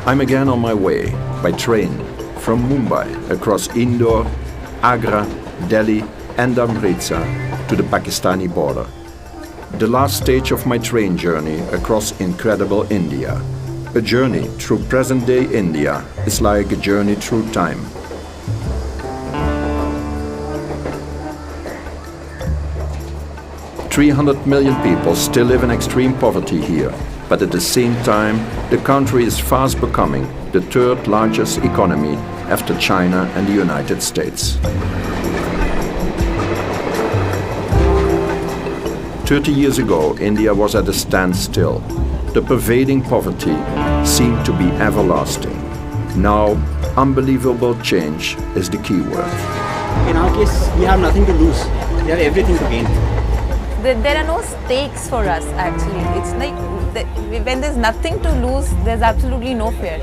I'm again on my way, by train, from Mumbai across Indore, Agra, Delhi and Amritsar to the Pakistani border. The last stage of my train journey across incredible India. A journey through present-day India is like a journey through time. "300 million people still live in extreme poverty here, but at the same time, the country is fast becoming the third largest economy after China and the United States. 30 years ago, India was at a standstill. The pervading poverty seemed to be everlasting. Now, unbelievable change is the key word. In our case, we have nothing to lose. We have everything to gain. There are no stakes for us actually. It's like when there's nothing to lose, there's absolutely no fear.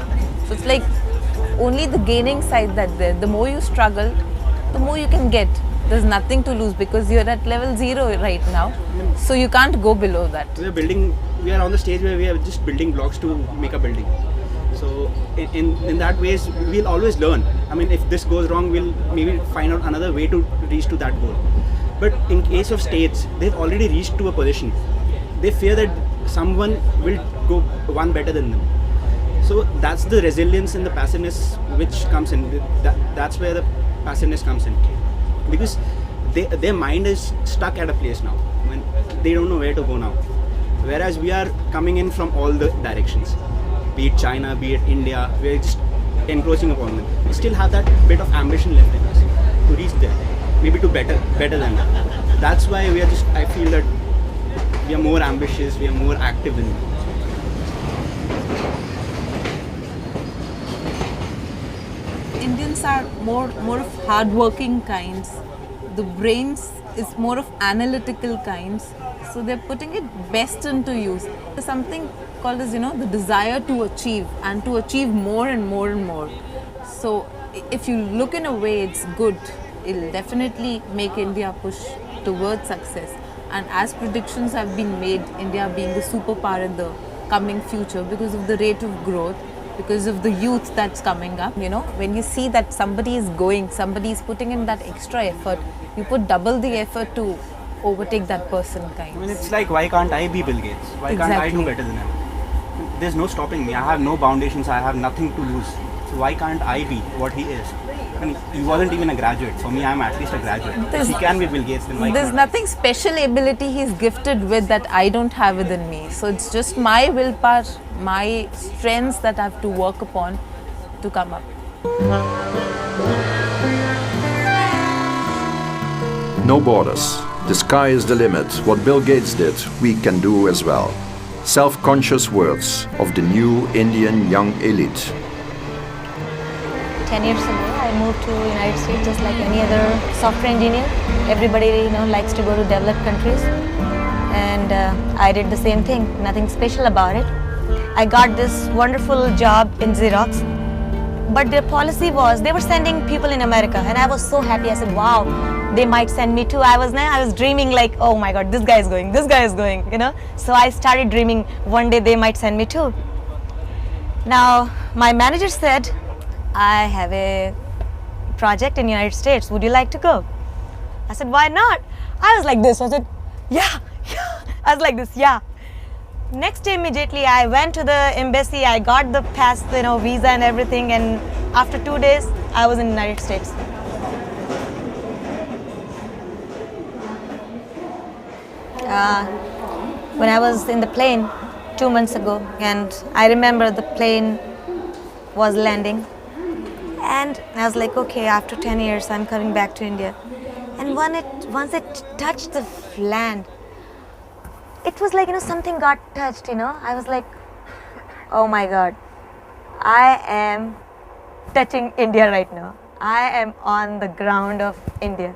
So it's like only the gaining side that there. The more you struggle, the more you can get. There's nothing to lose because you're at level 0 right now. So you can't go below that. We are on the stage where we are just building blocks to make a building. So in that ways, we'll always learn. I mean, if this goes wrong, we'll maybe find out another way to reach to that goal. But in case of states, they've already reached to a position. They fear that someone will go one better than them. So that's the resilience and the passiveness which comes in. That's where the passiveness comes in. Because their mind is stuck at a place now. When they don't know where to go now. Whereas we are coming in from all the directions. Be it China, be it India, we're just encroaching upon them. We still have that bit of ambition left in us to reach there. Maybe to better than that. That's why I feel that we are more ambitious, we are more active than them. Indians are more of hardworking kinds. The brains is more of analytical kinds. So they're putting it best into use. There's something called as, the desire to achieve and to achieve more and more and more. So if you look in a way, it's good. It'll definitely make India push towards success. And as predictions have been made, India being the superpower in the coming future because of the rate of growth, because of the youth that's coming up. When you see that somebody is putting in that extra effort, you put double the effort to overtake that person kind. I mean, it's like, why can't I be Bill Gates? Why can't I do better than him? There's no stopping me. I have no foundations. I have nothing to lose. So why can't I be what he is? I mean, he wasn't even a graduate. For me, I'm at least a graduate. If he can be Bill Gates, then why There's can't nothing special ability he's gifted with that I don't have within me. So it's just my willpower, my strengths that I have to work upon to come up. No borders. The sky is the limit. What Bill Gates did, we can do as well. Self-conscious words of the new Indian young elite. 10 years ago, I moved to the United States just like any other software engineer. Everybody likes to go to developed countries. And I did the same thing, nothing special about it. I got this wonderful job in Xerox. But their policy was, they were sending people in America. And I was so happy. I said, wow, they might send me too. I was dreaming like, oh my God, this guy is going. So I started dreaming one day they might send me too. Now, my manager said, I have a project in the United States. Would you like to go? I said, why not? I was like this. I said, yeah. I was like this, yeah. Next day, immediately, I went to the embassy. I got the pass, visa and everything. And after 2 days, I was in the United States. When I was in the plane 2 months ago, and I remember the plane was landing. And I was like, okay, after 10 years, I'm coming back to India. And once it touched the land, it was like, something got touched, I was like, oh my God, I am touching India right now. I am on the ground of India.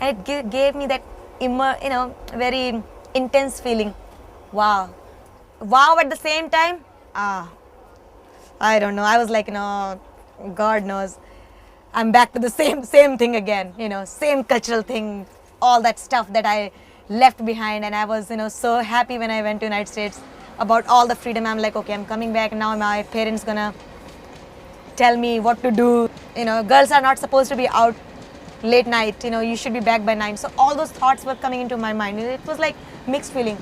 And it gave me that, very intense feeling. Wow. Wow at the same time, I don't know. I was like, God knows, I'm back to the same thing again, same cultural thing, all that stuff that I left behind. And I was, so happy when I went to United States about all the freedom. I'm like, okay, I'm coming back now. My parents gonna tell me what to do. You know, girls are not supposed to be out late night. You know, you should be back by 9. So all those thoughts were coming into my mind. It was like mixed feeling.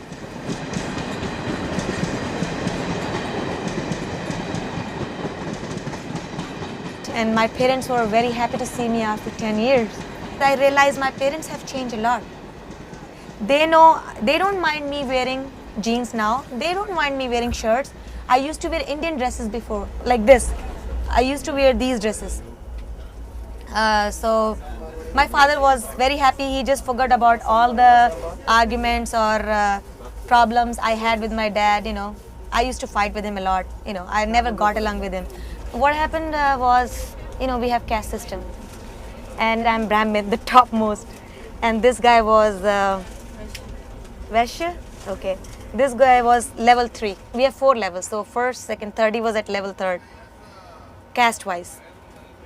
And my parents were very happy to see me after 10 years. I realized my parents have changed a lot. They know, they don't mind me wearing jeans now. They don't mind me wearing shirts. I used to wear Indian dresses before, like this. I used to wear these dresses. So my father was very happy. He just forgot about all the arguments or problems I had with my dad. You know, I used to fight with him a lot. You know, I never got along with him. What happened was, you know, we have caste system, and I'm Brahmin, the topmost, and this guy was Vaishya. Okay, this guy was level 3. We have 4 levels, so first, second, third. He was at level 3rd, caste-wise.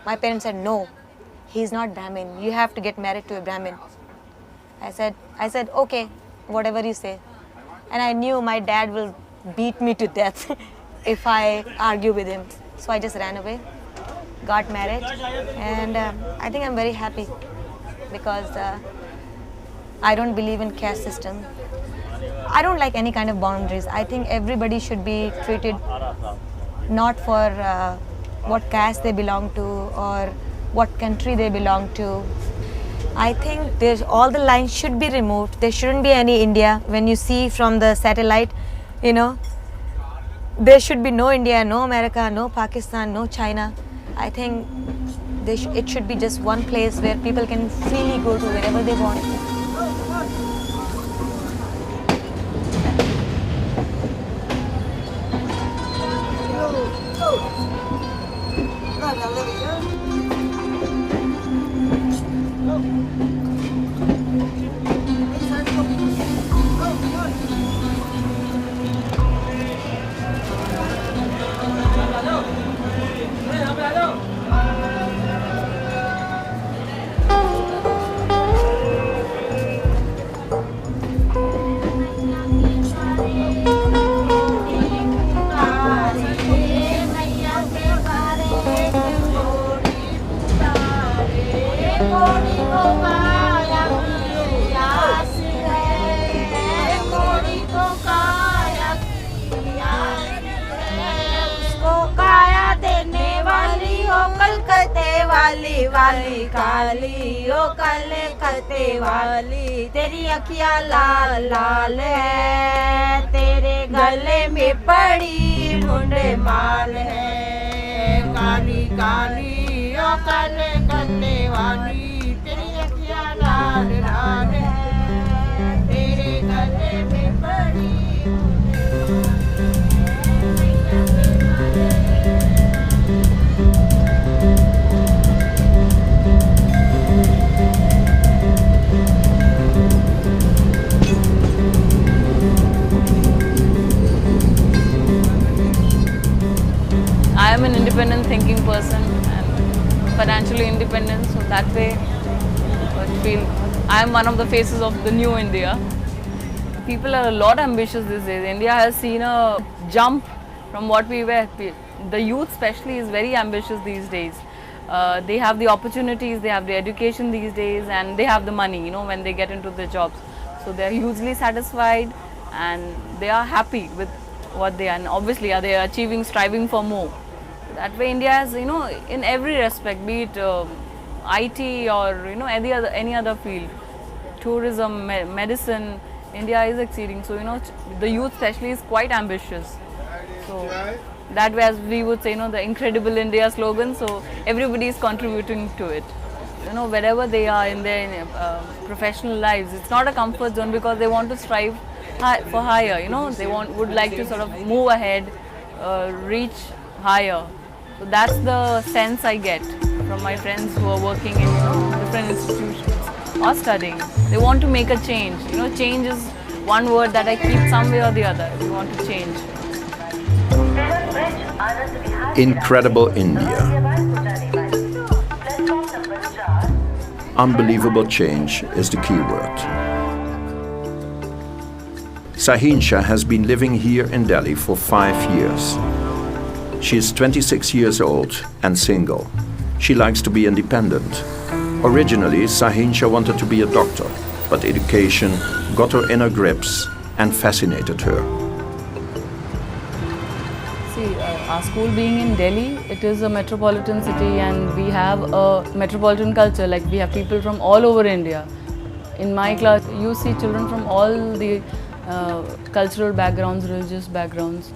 My parents said no, he's not Brahmin. You have to get married to a Brahmin. I said okay, whatever you say, and I knew my dad will beat me to death if I argue with him. So I just ran away, got married, and I think I'm very happy because I don't believe in caste system. I don't like any kind of boundaries. I think everybody should be treated not for what caste they belong to or what country they belong to. I think all the lines should be removed. There shouldn't be any India. When you see from the satellite, you know, there should be no India, no America, no Pakistan, no China. I think it should be just one place where people can freely go to wherever they want. वाली वाली काली ओ कलकत्ते वाली तेरी अखियाँ लाल लाल है तेरे गले में पड़ी मुंडे माल है काली काली ओ कलकत्ते वाली तेरी अखियाँ लाल लाल है तेरे गले में पड़ी I am an independent thinking person and financially independent, so that way I feel I am one of the faces of the new India. People are a lot ambitious these days. India has seen a jump from what we were. The youth especially is very ambitious these days. They have the opportunities, they have the education these days, and they have the money, you know, when they get into the jobs. So they are hugely satisfied and they are happy with what they are, and obviously they are achieving, striving for more. That way India has, you know, in every respect, be it IT or, you know, any other field, tourism, medicine, India is exceeding. So, you know, the youth especially is quite ambitious. So that way, as we would say, you know, the incredible India slogan, so everybody is contributing to it. You know, wherever they are in their professional lives, it's not a comfort zone because they want to strive for higher, you know, they would like to sort of move ahead, reach higher. So that's the sense I get from my friends who are working in, you know, different institutions or studying. They want to make a change. You know, change is one word that I keep some way or the other. We want to change. Incredible India. Unbelievable change is the key word. Sahinsha has been living here in Delhi for 5 years. She is 26 years old and single. She likes to be independent. Originally, Sahinsha wanted to be a doctor, but education got her in her grips and fascinated her. See, our school being in Delhi, it is a metropolitan city and we have a metropolitan culture, like we have people from all over India. In my class, you see children from all the cultural backgrounds, religious backgrounds.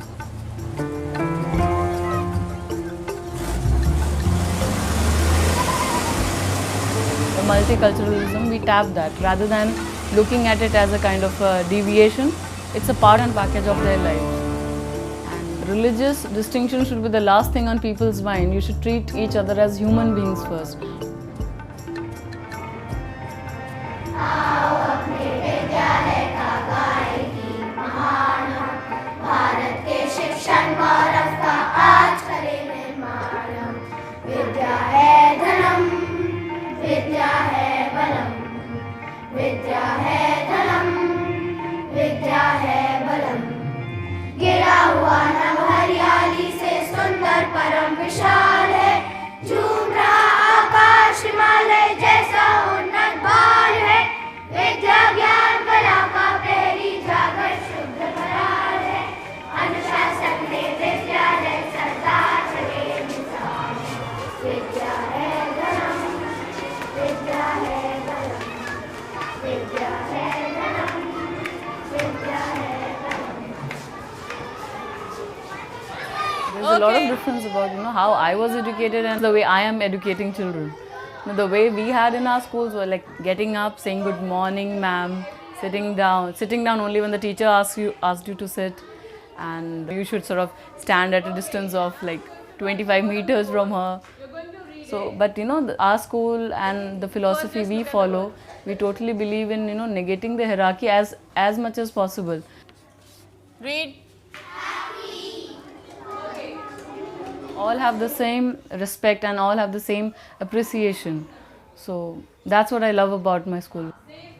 The multiculturalism, we tap that rather than looking at it as a kind of a deviation. It's a part and package of their lives. And religious distinction should be the last thing on people's mind. You should treat each other as human beings first. गिरा हुआ नभ हरियाली से सुंदर परम विशाल है, झूम रहा आकाश हिमालय जैसा उन्नत बाल है। विद्या ज्ञान कला का प्रहरी जागर शुद्ध करार है, अनुशासन में विद्यालय सरदार चले मिसाल। विद्या है धर्म, विद्या है बलम, विद्या है धर्म, विद्या है There's a lot of difference about how I was educated and the way I am educating children. The way we had in our schools were like getting up, saying good morning, ma'am, sitting down only when the teacher asked you to sit, and you should sort of stand at a distance of like 25 meters from her. So, but our school and the philosophy we follow, we totally believe in negating the hierarchy as much as possible. Read. All have the same respect and all have the same appreciation. So that's what I love about my school.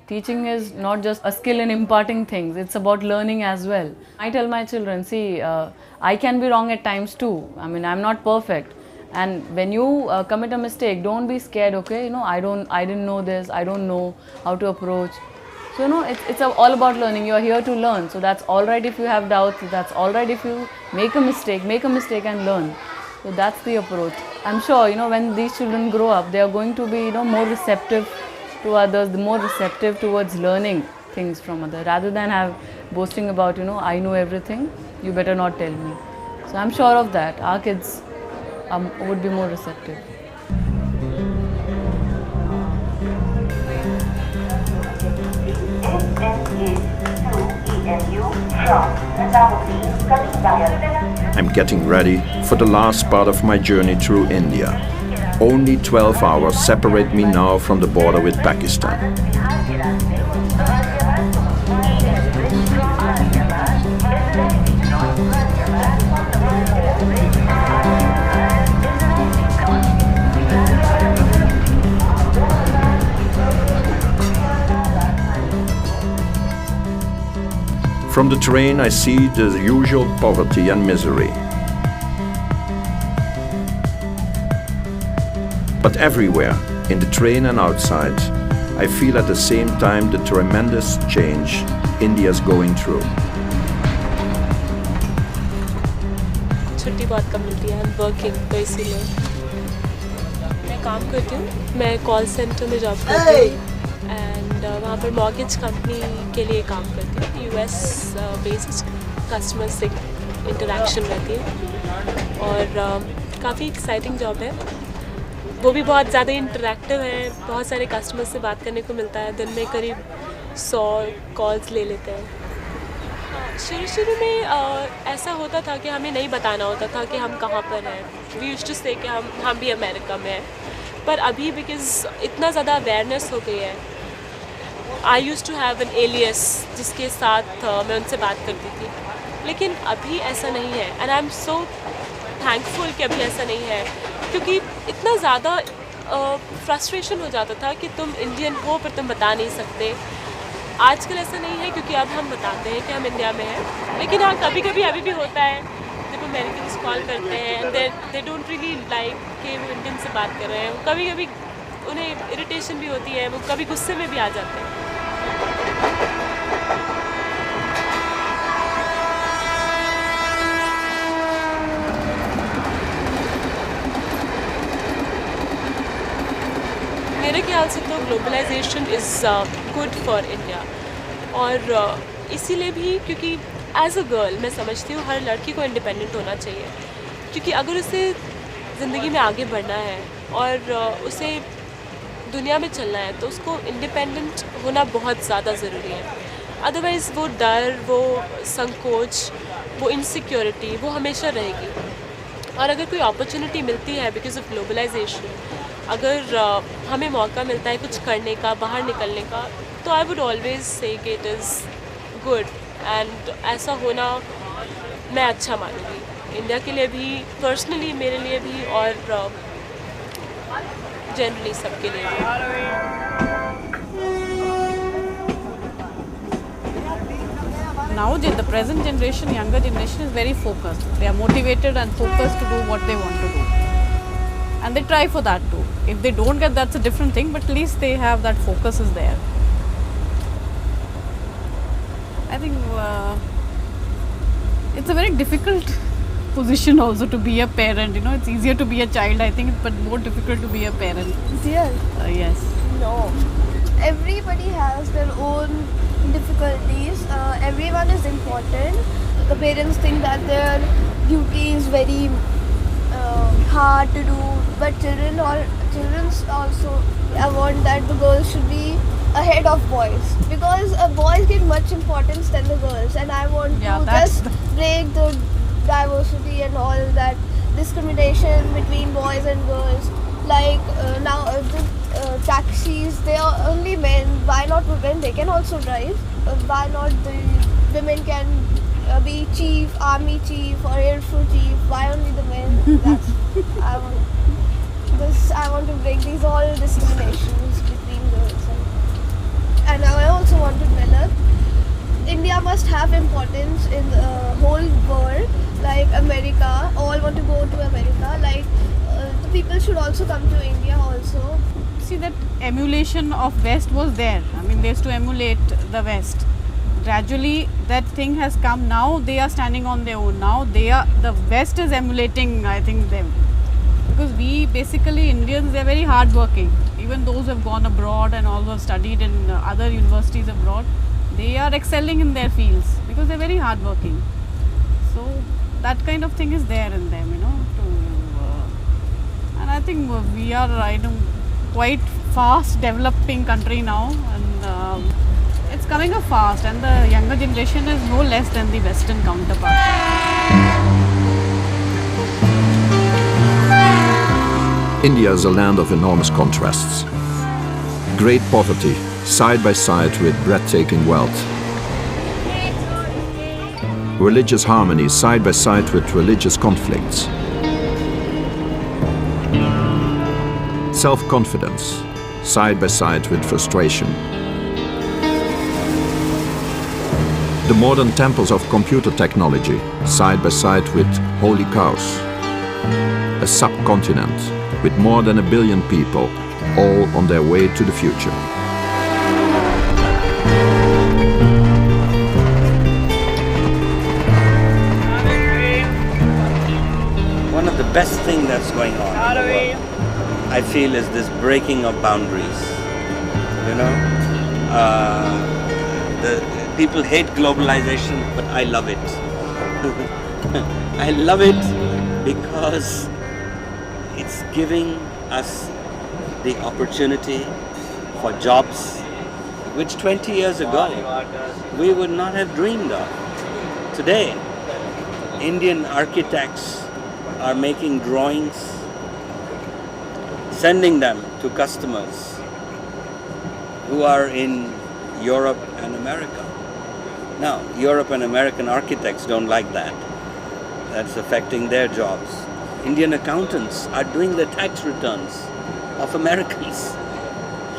Teaching is not just a skill in imparting things, it's about learning as well. I tell my children, see, I can be wrong at times too. I mean, I'm not perfect. And when you commit a mistake, don't be scared, okay? I didn't know this, I don't know how to approach. So, it's all about learning. You are here to learn. So that's all right if you have doubts, that's all right if you make a mistake and learn. So that's the approach. I'm sure, when these children grow up, they are going to be, more receptive to others, more receptive towards learning things from others, rather than boasting about, I know everything, you better not tell me. So I'm sure of that. Our kids would be more receptive. I'm getting ready for the last part of my journey through India. Only 12 hours separate me now from the border with Pakistan. From the train, I see the usual poverty and misery. But everywhere, in the train and outside, I feel at the same time the tremendous change India is going through. छुट्टी बहुत कम मिलती है, working तो इसीलिए मैं काम करती हूँ। मैं कॉल सेंटर में जॉब करती हूँ एंड वहाँ पर मॉर्गेज कंपनी के लिए काम करती हूँ। यूएस बेस्ड कस्टमर से इंटरेक्शन रहती है और काफ़ी एक्साइटिंग जॉब है। वो भी बहुत ज़्यादा इंटरेक्टिव है, बहुत सारे कस्टमर से बात करने को मिलता है। दिन में करीब 100 कॉल्स ले लेते हैं। शुरू में ऐसा होता था कि हमें नहीं बताना होता था कि हम कहाँ पर हैं। वी यूज्ड टू से कि हम भी अमेरिका में हैं, पर अभी बिकॉज़ इतना ज़्यादा अवेयरनेस हो गई है, I used to have an alias जिसके साथ मैं उनसे बात करती थी, लेकिन अभी ऐसा नहीं है and I am so thankful कि अभी ऐसा नहीं है, क्योंकि इतना ज़्यादा फ्रस्ट्रेशन हो जाता था कि तुम इंडियन हो पर तुम बता नहीं सकते। आजकल ऐसा नहीं है क्योंकि अब हम बताते हैं कि हम इंडिया में हैं, लेकिन हाँ कभी कभी अभी भी होता है जब अमेरिकन्स कॉल करते हैं, दे डोंट रियली लाइक कि वो इंडियन से बात कर रहे हैं. कभी कभी उन्हें इरिटेशन भी होती है, वो कभी गुस्से में भी आ जाते हैं. मेरे ख्याल से तो globalisation is good for India. और इसीलिए भी क्योंकि एज अ गर्ल मैं समझती हूँ हर लड़की को इंडिपेंडेंट होना चाहिए. क्योंकि अगर उसे ज़िंदगी में आगे बढ़ना है और उसे दुनिया में चलना है तो उसको इंडिपेंडेंट होना बहुत ज़्यादा ज़रूरी है. अदरवाइज़ वो डर, वो संकोच, वो इनसिक्योरिटी वो हमेशा रहेगी. और अगर कोई अपॉर्चुनिटी मिलती है बिकॉज ऑफ ग्लोबलाइजेशन, अगर हमें मौका मिलता है कुछ करने का, बाहर निकलने का, तो आई वुड ऑलवेज से कि इट इज़ गुड. एंड ऐसा होना मैं अच्छा मानूँगी इंडिया के लिए भी, पर्सनली मेरे लिए भी और जनरली सबके लिए भी. Now the present generation, younger generation is very focused. They are motivated and focused to do what they want to do. And they try for that too. If they don't get, that's a different thing, but at least they have that focus is there. I think it's a very difficult position also to be a parent. You know, it's easier to be a child, I think, but more difficult to be a parent. Dear. Yes. No. Everybody has their own difficulties. Everyone is important. The parents think that their duty is very hard to do, but children also want that the girls should be ahead of boys, because boys get much importance than the girls, and I want to just break the diversity and all that discrimination between boys and girls. Like now the taxis, they are only men. Why not women? They can also drive. Why not the women can be chief, army chief or air force chief? Why only the men? That's I want to break these all discriminations between girls, and I also want to develop India must have importance in the whole world. Like America, all want to go to America. Like the people should also come to India also. See, that emulation of West was there. I mean, they used to emulate the West. Gradually, that thing has come. Now they are standing on their own. Now the West is emulating, I think, them. Because we basically Indians, they are very hardworking. Even those who have gone abroad and all who have studied in other universities abroad, they are excelling in their fields because they are very hardworking. So that kind of thing is there in them, you know. And I think we are, quite fast developing country now, and it's coming up fast, and the younger generation is no less than the Western counterpart. India is a land of enormous contrasts. Great poverty, side by side with breathtaking wealth. Religious harmony, side by side with religious conflicts. Self-confidence, side by side with frustration. The modern temples of computer technology, side by side with holy cows. A subcontinent with more than 1 billion people, all on their way to the future. One of the best things that's going on in the world, I feel, is this breaking of boundaries. You know, the people hate globalization, but I love it. I love it because it's giving us the opportunity for jobs which 20 years ago we would not have dreamed of. Today, Indian architects are making drawings, sending them to customers who are in Europe and America. Now, Europe and American architects don't like that. That's affecting their jobs. Indian accountants are doing the tax returns of Americans.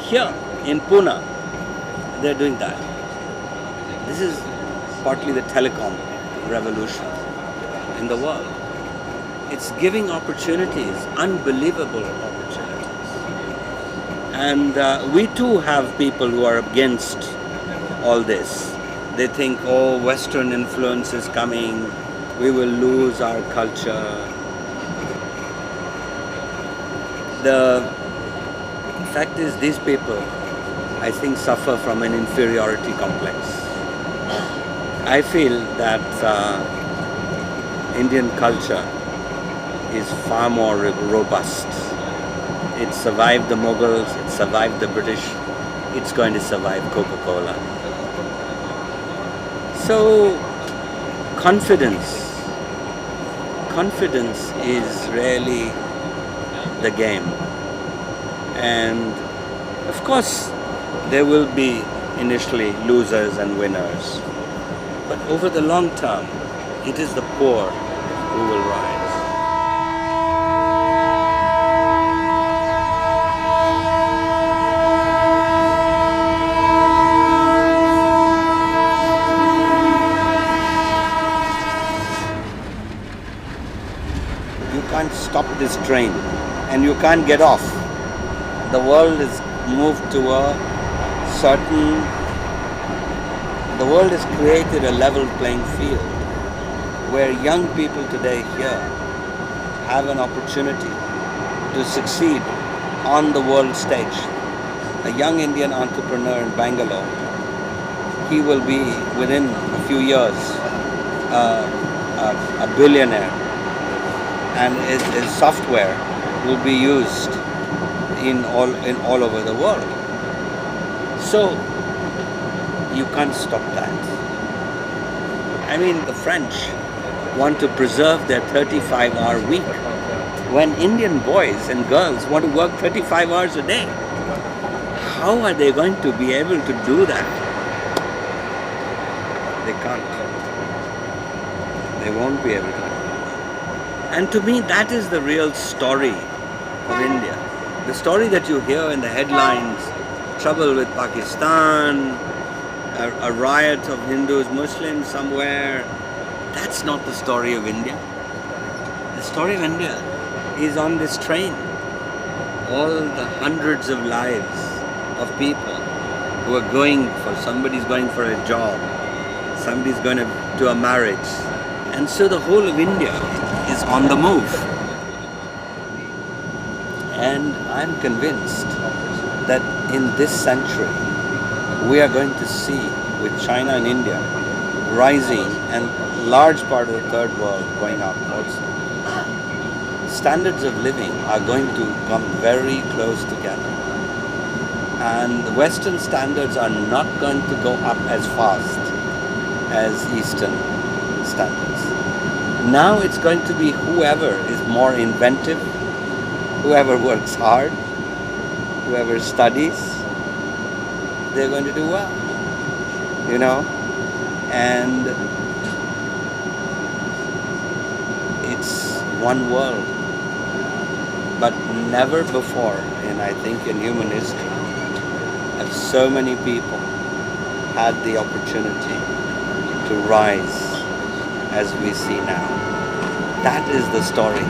Here in Pune, they're doing that. This is partly the telecom revolution. in the world. It's giving opportunities, unbelievable opportunities. And we too have people who are against all this. They think, oh, Western influence is coming, we will lose our culture. The fact is, these people, I think, suffer from an inferiority complex. I feel that Indian culture is far more robust. It survived the Mughals, it survived the British, it's going to survive Coca-Cola. So, confidence is really the game. And of course, there will be initially losers and winners. But over the long term, it is the poor who will rise. You can't stop this train and you can't get off. The world is moved to the world has created a level playing field where young people today here have an opportunity to succeed on the world stage. A young Indian entrepreneur in Bangalore, he will be within a few years a billionaire, and his software will be used in all over the world. So you can't stop that. I mean, the French want to preserve their 35-hour week when Indian boys and girls want to work 35 hours a day. How are they going to be able to do that? They can't. They won't be able to. And to me, that is the real story of India. The story that you hear in the headlines, trouble with Pakistan, a riot of Hindus, Muslims somewhere, that's not the story of India. The story of India is on this train. All the hundreds of lives of people who are going for, somebody's going for a job, somebody's going to a marriage. And so the whole of India is on the move. And I'm convinced that in this century, we are going to see, with China and India rising and large part of the third world going up also, standards of living are going to come very close together. And the Western standards are not going to go up as fast as Eastern standards. Now it's going to be whoever is more inventive, whoever works hard, whoever studies, they're going to do well, you know. And it's one world, but never before, I think in human history, have so many people had the opportunity to rise as we see now. That is the story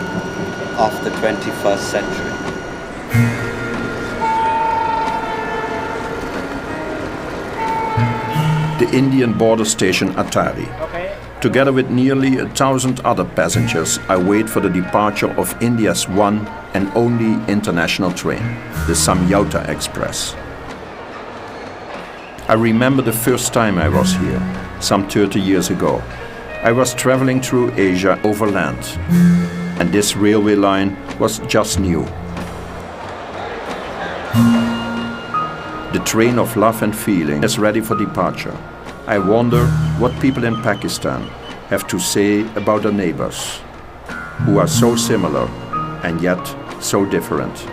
of the 21st century. The Indian border station Atari. Together with nearly 1,000 other passengers, I wait for the departure of India's one and only international train, the Samyauta Express. I remember the first time I was here, some 30 years ago. I was traveling through Asia overland, and this railway line was just new. The train of love and feeling is ready for departure. I wonder what people in Pakistan have to say about their neighbors, who are so similar and yet so different.